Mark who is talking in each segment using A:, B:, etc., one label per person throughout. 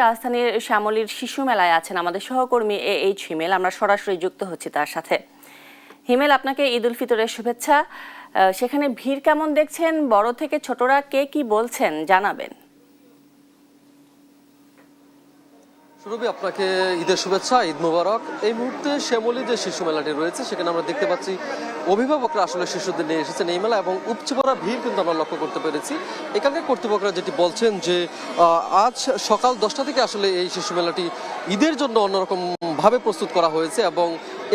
A: রাজধানীর শ্যামলীর শিশু মেলায় আছেন আমাদের সহকর্মী এইচ হিমেল। আমরা সরাসরি যুক্ত হচ্ছি তার সাথে। হিমেল, আপনাকে ঈদ উল ফিতরের শুভেচ্ছা। সেখানে ভিড় কেমন দেখছেন? বড় থেকে ছোটরা কে কি বলছেন জানাবেন।
B: সুরভি, আপনাকে ঈদের শুভেচ্ছা, ঈদ মোবারক। এই মুহূর্তে শ্যামলী যে শিশু মেলাটি রয়েছে সেখানে আমরা দেখতে পাচ্ছি অভিভাবকরা আসলে শিশুদের নিয়ে এসেছেন এই মেলা, এবং উপচে পড়া ভিড় কিন্তু আমরা লক্ষ্য করতে পেরেছি। এখানকার কর্তৃপক্ষরা যেটি বলছেন যে আজ সকাল 10টা থেকে আসলে এই শিশু মেলাটি ঈদের জন্য অন্যরকম ভাবে প্রস্তুত করা হয়েছে এবং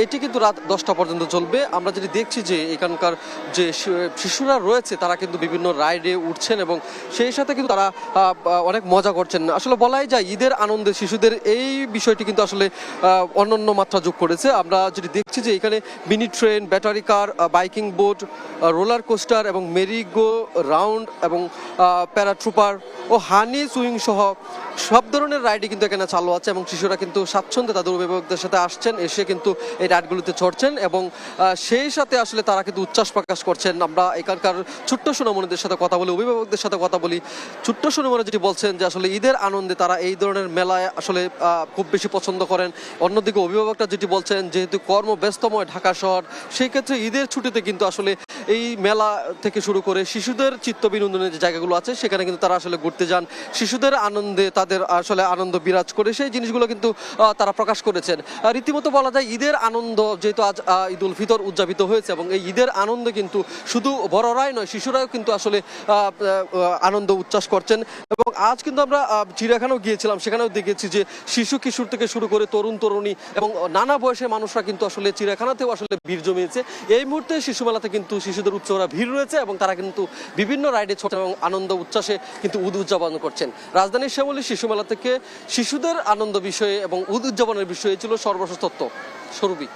B: এটি কিন্তু রাত 10টা পর্যন্ত চলবে। আমরা যেটি দেখছি যে এখানকার যে শিশুরা রয়েছে তারা কিন্তু বিভিন্ন রাইডে উঠছেন এবং সেই সাথে কিন্তু তারা অনেক মজা করছেন। আসলে বলাই যায় ঈদের আনন্দে শিশুদের এই বিষয়টি কিন্তু আসলে অনন্য মাত্রা যোগ করেছে। আমরা যেটি দেখছি যে এখানে মিনি ট্রেন, ব্যাটারি কার, বাইকিং বোট, রোলার কোস্টার এবং মেরি গো রাউন্ড এবং প্যারাট্রুপার ও হানি সুইং সহ সব ধরনের রাইডই কিন্তু এখানে চালু আছে এবং শিশুরা কিন্তু স্বাচ্ছন্দ্যে তাদের অভিভাবকদের সাথে আসছেন, এসে কিন্তু এই রাইডগুলোতে চড়ছেন এবং সেই সাথে আসলে তারা কিন্তু উচ্ছ্বাস প্রকাশ করছেন। আমরা এখানকার ছোট্ট সোনামণিদের সাথে কথা বলি, অভিভাবকদের সাথে কথা বলি। ছোট্ট সোনামণি যেটি বলছেন যে আসলে ঈদের আনন্দে তারা এই ধরনের মেলায় আসলে খুব বেশি পছন্দ করেন। অন্যদিকে অভিভাবকরা যেটি বলছেন যেহেতু কর্মব্যস্তময় ঢাকা শহর, সেই ক্ষেত্রে ঈদের ছুটিতে কিন্তু আসলে এই মেলা থেকে শুরু করে শিশুদের চিত্ত বিনোদনের যে জায়গাগুলো আছে সেখানে কিন্তু তারা আসলে ঘুরতে যান। শিশুদের আনন্দে তাদের আসলে আনন্দ বিরাজ করে, সেই জিনিসগুলো কিন্তু তারা প্রকাশ করেছেন। রীতিমতো বলা যায় ঈদের আনন্দ, যেহেতু আজ ঈদ উল ফিতর উদযাপিত হয়েছে এবং এই ঈদের আনন্দে কিন্তু শুধু বড়রাই নয়, শিশুরাও কিন্তু আসলে আনন্দ উচ্ছ্বাস করছেন। এবং আজ কিন্তু আমরা চিড়িয়াখানাও গিয়েছিলাম, সেখানেও দেখেছি যে শিশু কিশোর থেকে শুরু করে তরুণ তরুণী এবং নানা বয়সের মানুষরা কিন্তু আসলে চিড়িয়াখানাতেও আসলে ভিড় জমিয়েছে। এই মুহূর্তে শিশু মেলাতে কিন্তু শিশুদের উৎসবরা ভিড় রয়েছে এবং তারা কিন্তু বিভিন্ন রাইডে ছোট এবং আনন্দ উচ্ছ্বাসে কিন্তু ঈদ উদযাপন করছেন। রাজধানীর শ্যামলী শিশু মেলা থেকে শিশুদের আনন্দ বিষয়ে এবং ঈদ উদযাপনের বিষয়ে ছিল সর্বশেষ তথ্য। সুরভি।